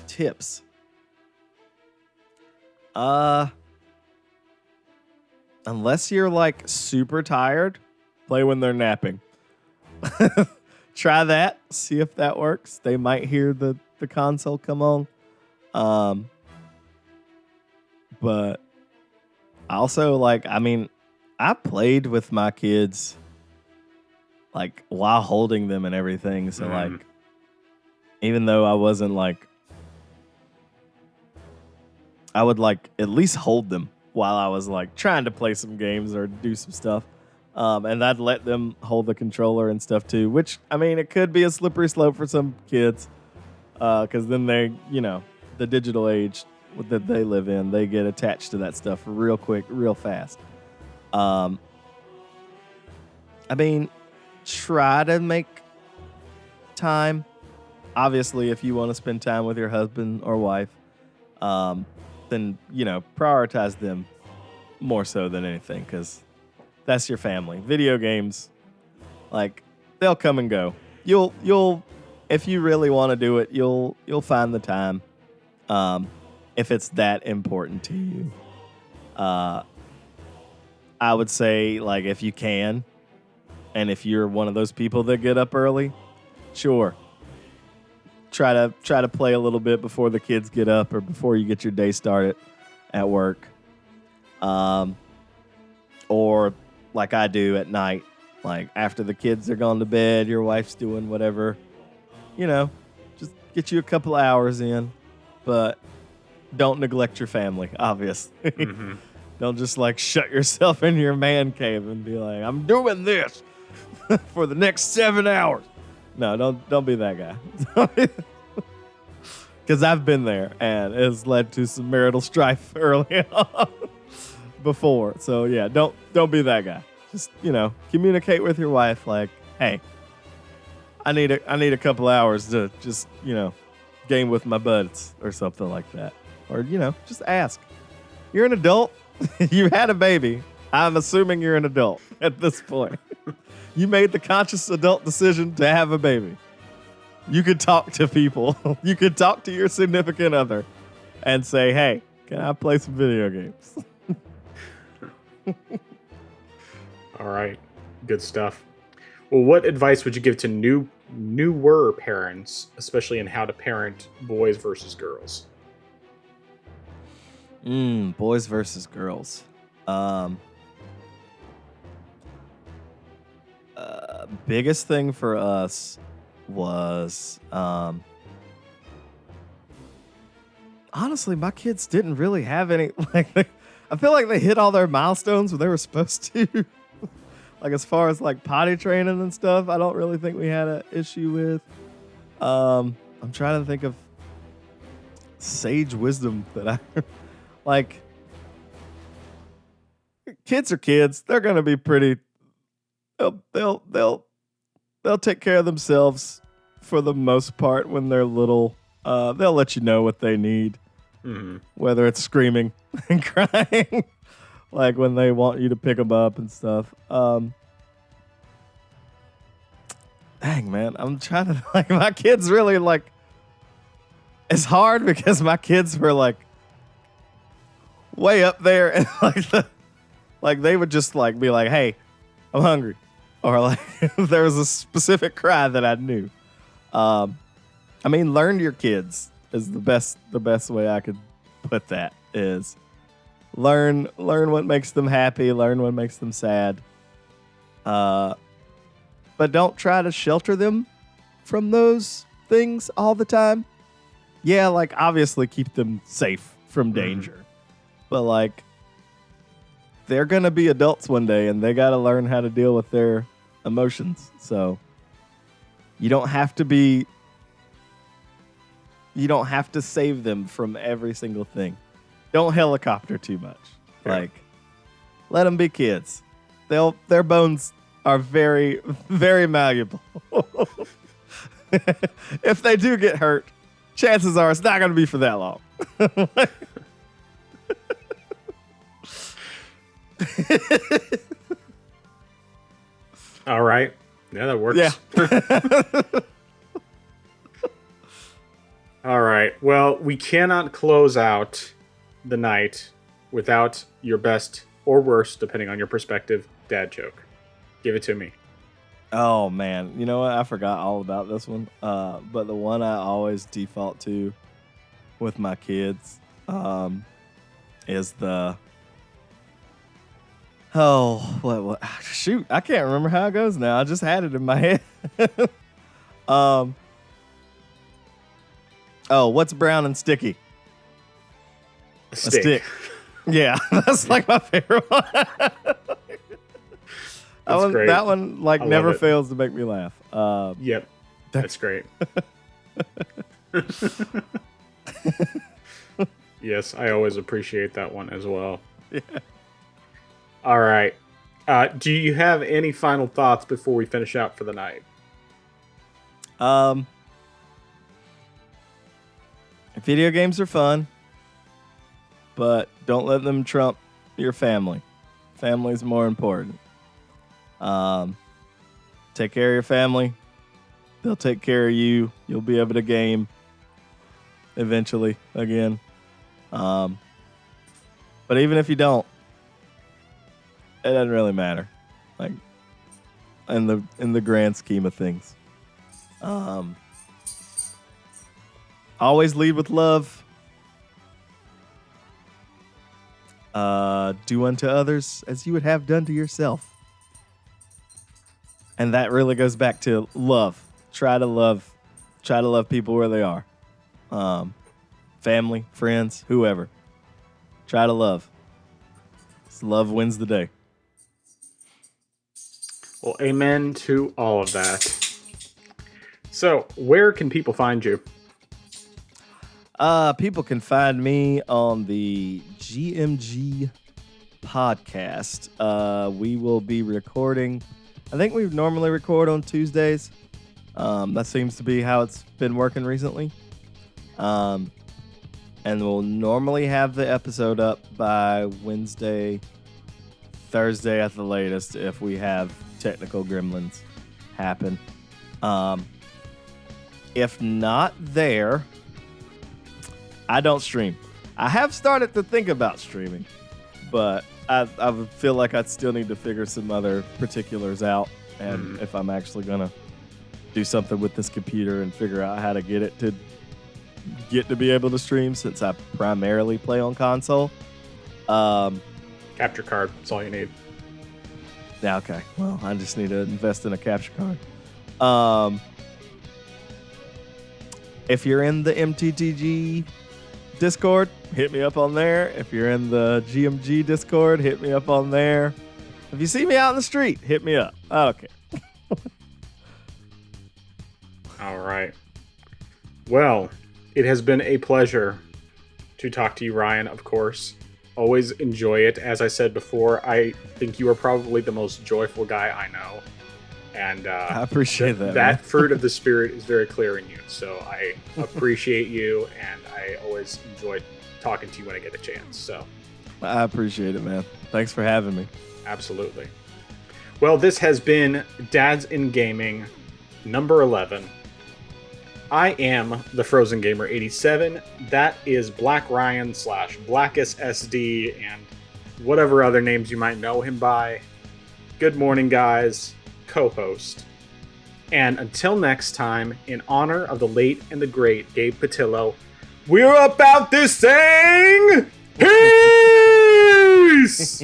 Tips. Unless you're like super tired, play when they're napping. Try that. See if that works. They might hear the console come on. But also like, I mean, I played with my kids like while holding them and everything. So like, even though I wasn't like, I would like at least hold them while I was like trying to play some games or do some stuff. And I'd let them hold the controller and stuff too, which I mean, it could be a slippery slope for some kids. Cause then they, you know, the digital age that they live in, they get attached to that stuff real quick, real fast. I mean, try to make time. Obviously, if you want to spend time with your husband or wife, then, you know, prioritize them more so than anything, because that's your family. Video games, like, they'll come and go. You'll if you really want to do it, you'll find the time. If it's that important to you. I would say, like, if you can, and if you're one of those people that get up early, sure. Try to play a little bit before the kids get up or before you get your day started at work. Or like I do at night, like after the kids are gone to bed, your wife's doing whatever, you know, just get you a couple of hours in, but don't neglect your family, obviously. Don't just like shut yourself in your man cave and be like, I'm doing this for the next 7 hours. No, don't be that guy. because I've been there and it has led to some marital strife early on before. So yeah, don't be that guy. Just, communicate with your wife like, hey, I need a couple hours to just, game with my buds or something like that. Or, just ask. You're an adult. You had a baby. I'm assuming you're an adult at this point. You made the conscious adult decision to have a baby. You could talk to people. You could talk to your significant other and say, hey, can I play some video games? All right. Good stuff. Well, what advice would you give to newer parents, especially in how to parent boys versus girls? Boys versus girls. Biggest thing for us was honestly, my kids didn't really have any I feel like they hit all their milestones when they were supposed to. Like as far as like potty training and stuff, I don't really think we had an issue with. I'm trying to think of sage wisdom that I like. Kids are kids. They're gonna be pretty. They'll take care of themselves for the most part when they're little. They'll let you know what they need, whether it's screaming and crying, like when they want you to pick them up and stuff. Dang, man, I'm trying to my kids really it's hard because my kids were way up there and they would just be like, hey, I'm hungry. Or there was a specific cry that I knew. Learn to your kids is the best way I could put that is learn what makes them happy, learn what makes them sad. But don't try to shelter them from those things all the time. Yeah, obviously keep them safe from danger. But they're going to be adults one day and they got to learn how to deal with their emotions. So you don't have to save them from every single thing. Don't helicopter too much. Yeah. Let them be kids. Their bones are very, very malleable. If they do get hurt, chances are it's not going to be for that long. All right. Yeah, that works. Yeah. All right. Well, we cannot close out the night without your best or worst, depending on your perspective, dad joke. Give it to me. Oh, man. You know what? I forgot all about this one. But the one I always default to with my kids is the... Oh, what? Shoot, I can't remember how it goes now. I just had it in my head. What's brown and sticky? A stick. Yeah, that's my favorite one. That one never fails to make me laugh. Yep, that's great. Yes, I always appreciate that one as well. Yeah. All right. Do you have any final thoughts before we finish out for the night? Video games are fun, but don't let them trump your family. Family's more important. Take care of your family. They'll take care of you. You'll be able to game eventually again. But even if you don't, it doesn't really matter. In the grand scheme of things. Always lead with love. Do unto others as you would have done to yourself. And that really goes back to love. Try to love people where they are. Family, friends, whoever. Try to love. Love wins the day. Well, amen to all of that. So, where can people find you? People can find me on the GMG podcast. We will be recording. I think we normally record on Tuesdays. That seems to be how it's been working recently. And we'll normally have the episode up by Wednesday, Thursday at the latest if we have technical gremlins happen. If not there, I don't stream. I have started to think about streaming, but I feel like I'd still need to figure some other particulars out, and if I'm actually gonna do something with this computer and figure out how to get to be able to stream, since I primarily play on console. Capture card, that's all you need. Yeah, okay. Well, I just need to invest in a capture card. If you're in the MTTG Discord, hit me up on there. If you're in the GMG Discord, hit me up on there. If you see me out in the street, hit me up. I don't care. All right. Well, it has been a pleasure to talk to you, Ryan, of course. Always enjoy it. As I said before, I think you are probably the most joyful guy I know. And I appreciate that. That fruit of the spirit is very clear in you. So I appreciate you, and I always enjoy talking to you when I get a chance. So I appreciate it, man. Thanks for having me. Absolutely. Well, this has been Dads in Gaming number 11. I am the Frozen Gamer 87. That is Black Ryan / BlackisSD and whatever other names you might know him by. Good morning, guys. Co-host. And until next time, in honor of the late and the great Gabe Patillo, we're about to sing peace!